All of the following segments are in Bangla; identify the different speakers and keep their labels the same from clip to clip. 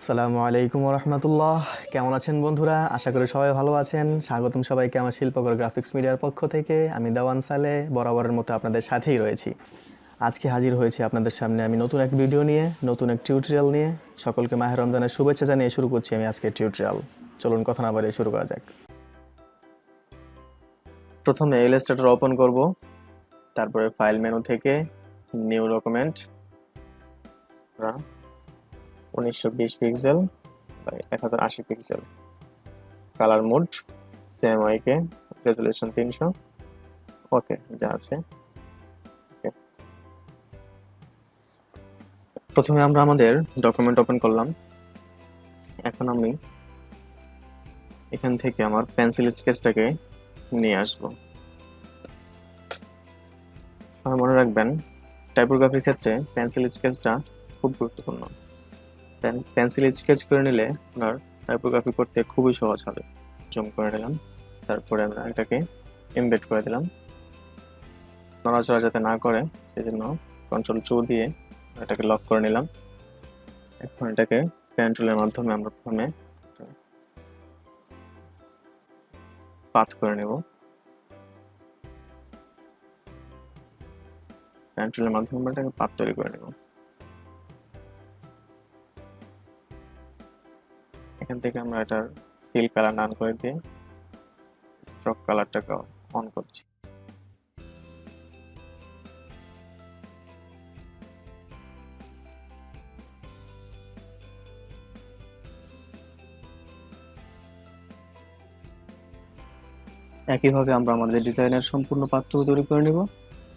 Speaker 1: আসসালামু আলাইকুম রহমতুল্লাহ। কেমন আছেন বন্ধুরা? আশা করি সবাই ভালো আছেন। স্বাগতম সবাইকে আমার শিল্পকর গ্রাফিক্স মিডিয়ার পক্ষ থেকে। আমি দেওয়ান সালেহ বরাবরের মতো আপনাদের সাথেই রয়েছি। আজকে হাজির হয়েছি আপনাদের সামনে আমি নতুন এক ভিডিও নিয়ে, নতুন এক টিউটোরিয়াল নিয়ে। সকলকে মাহে রমজানের শুভেচ্ছা জানিয়ে শুরু করছি আমি আজকের টিউটোরিয়াল। চলুন কথা না বাড়িয়ে শুরু করা যাক। প্রথমে ইলাস্ট্রেটর ওপেন করব, তারপরে ফাইল মেনু থেকে new document 1920 pixel by 1080 pixel, colour mode same ওয়াইকে, রেজুলেশন 300, ওকে যা আছে। প্রথমে আমরা আমাদের ডকুমেন্ট ওপেন করলাম। এখন আমি এখান থেকে আমার পেন্সিল স্কেচটাকে নিয়ে আসব। মনে রাখবেন, টাইপোগ্রাফির ক্ষেত্রে পেন্সিল স্কেচটা খুব গুরুত্বপূর্ণ। পেন্সিল স্কেচ করে নিলে আপনার টাইপোগ্রাফি করতে খুবই সহজ হবে। জুম করে নিলাম, তারপরে আমরা এটাকে এমবেড করে দিলাম। নড়াচড়া যাতে না করে সেজন্য Ctrl+2 দিয়ে এটাকে লক করে নিলাম। এখন এটাকে পেন টুলের মাধ্যমে আমরা প্রথমে পাথ করে নেব। পেন টুলের মাধ্যমে আমরা এটাকে পাথ তৈরি করে নেব। এখান থেকে আমরা এটার ফিল কালার ডান করে দিয়ে স্ট্রোক কালারটাকে অন করছি। একইভাবে আমরা আমাদের ডিজাইনের সম্পূর্ণ পাথটুকু তৈরি করে নিব।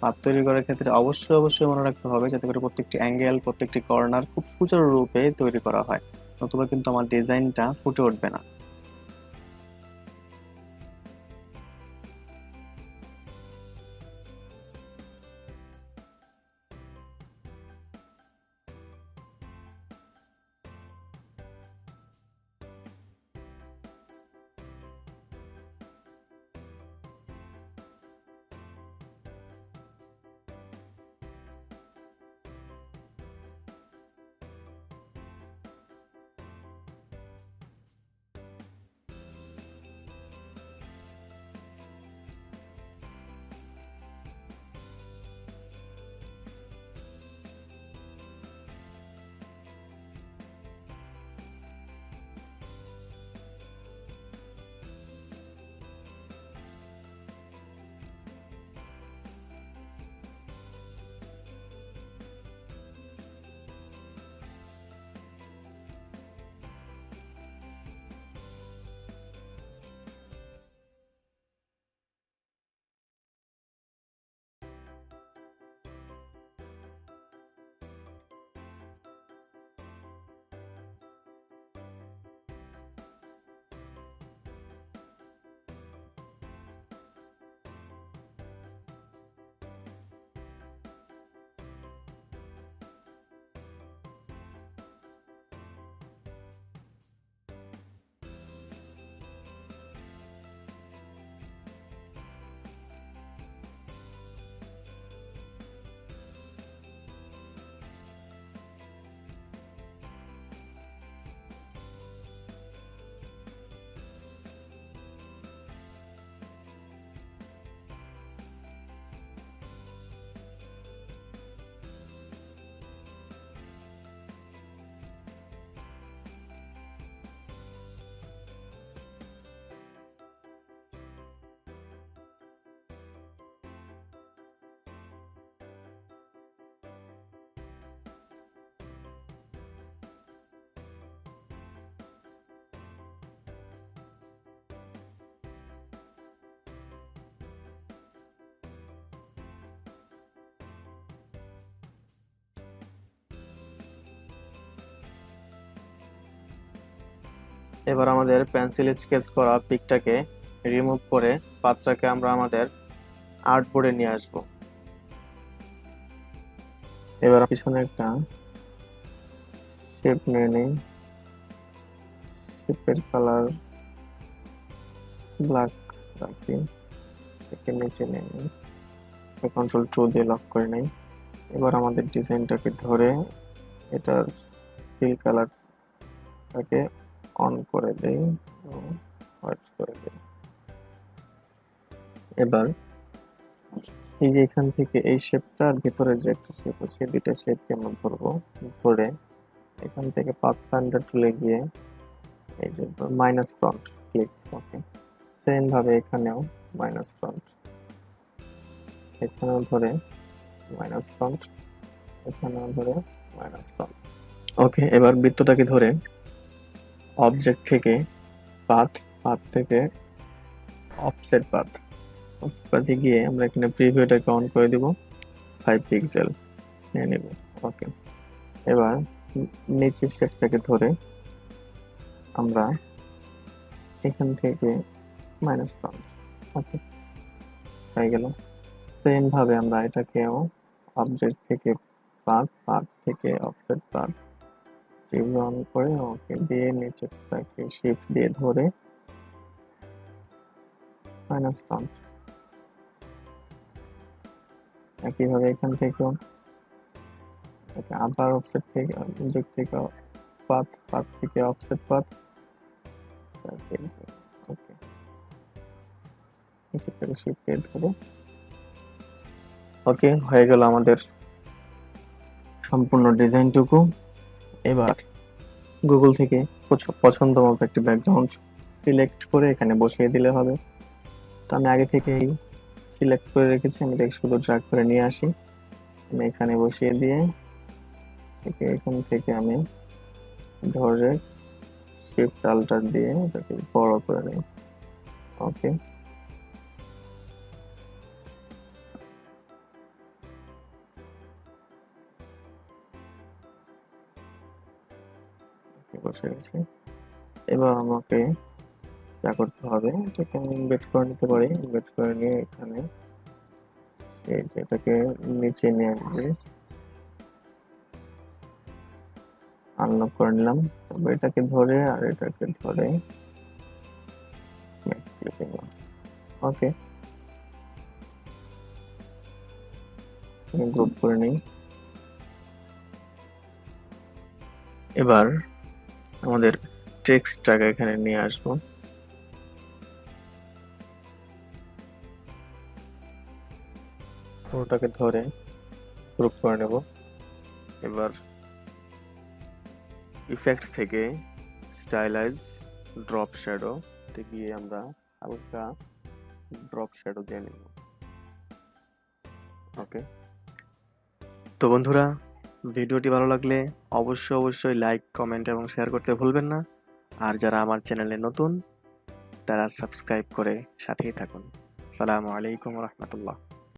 Speaker 1: পাথ তৈরি করার ক্ষেত্রে অবশ্যই মনে রাখতে হবে যাতে করে প্রত্যেকটি অ্যাঙ্গেল, প্রত্যেকটি কর্নার খুব সুচারুরূপে তৈরি করা হয়, নতুবা কিন্তু আমার ডিজাইনটা ফুটে উঠবে না। এবার আমাদের পেন্সিল স্কেচ করা পিকটাকে রিমুভ করে পাতটাকে আমরা আমাদের আর্টবোর্ডে নিয়ে আসব। এবার পিছনে একটা শেপ নিয়ে নিই। শেপের কালার ব্ল্যাক রাখি। এটাকে নিচে নিয়ে নিই, কন্ট্রোল 2 দিয়ে লক করে নেই। এবার আমাদের ডিজাইনটাকে ধরে এটার ফিল কালারটাকে অন করে দেই এবং হোয়াইট করে দেই। এবার এই যে এখান থেকে এই শেপটার ভিতরে যে একটা শেপ আছে, দুইটা শেপকে আমরা ধরবো, ধরে এখান থেকে পাথফাইন্ডার টুলে গিয়ে এই যে মাইনাস ফ্রন্ট ক্লিক। ওকে, সেম ভাবে এখানেও মাইনাস ফ্রন্ট, এখানেও ধরে মাইনাস ফ্রন্ট, এখানেও ধরে মাইনাস ফ্রন্ট। ওকে, এবার বৃত্তটাকে ধরে অবজেক্ট থেকে পাথ, পাথ থেকে অফসেট পাথ, অফসেট পাথে গিয়ে আমরা এখানে প্রিভিউটাকে অন করে দিব, 5 পিক্সেল নিয়ে নেব। ওকে, এবার নিচের শেপটাকে ধরে আমরা এখান থেকে মাইনাস ফ্রন্ট। ওকে, হয়ে গেল। সেম ভাবে আমরা এটাকেও অবজেক্ট থেকে পাথ, পাথ থেকে অফসেট পাথ প্রিভিউ অন করে ওকে দিয়ে নিচেরটাকে শিফট দিয়ে ধরে মাইনাস ফ্রন্ট। একইভাবে এখান থেকেও আবার অফসেট থেকে অবজেক্ট থেকে পাথ, পাথ থেকে অফসেট পাথ। ওকে, নিচেরটাকে শিফট দিয়ে ধরে। ওকে, হয়ে গেল আমাদের সম্পূর্ণ ডিজাইনটুকু। এবার গুগল থেকে পছন্দ মতো একটি ব্যাকগ্রাউন্ড সিলেক্ট করে এখানে বসিয়ে দিলে হবে। তো আমি আগে থেকেই সিলেক্ট করে রেখেছি, আমি এটাকে শুধু ড্র্যাগ করে নিয়ে আসি, আমি এখানে বসিয়ে দিয়ে এখান থেকে আমি ধরে শিফট আল্টার দিয়ে এটাকে বড় করে নিই। ওকে, বসে গেছে। এবার আমাকে যা করতে হবে, এটাকে আমি ইনভেট করে নিতে পারি, ইনভেট করে নিয়ে এখানে এটাকে নিচে নিয়ে আসবে, আনলক করে নিলাম। তবে এটাকে ধরে আর এটাকে ধরে ওকে গ্রুপ করে নিই। এবার আমাদের টেক্সটটাকে এখানে নিয়ে আসবো, পুরোটাকে ধরে গ্রুপ করে নেব। এবার ইফেক্ট থেকে স্টাইলাইজ ড্রপ শ্যাডো তে গিয়ে আমরা হালকা ড্রপ শ্যাডো দিয়ে নেব। ওকে, তো বন্ধুরা, ভিডিওটি ভালো লাগলে অবশ্যই লাইক, কমেন্ট এবং শেয়ার করতে ভুলবেন না। আর যারা আমার চ্যানেলে নতুন তারা সাবস্ক্রাইব করে সাথেই থাকুন। আসসালামু আলাইকুম রহমতুল্লাহ।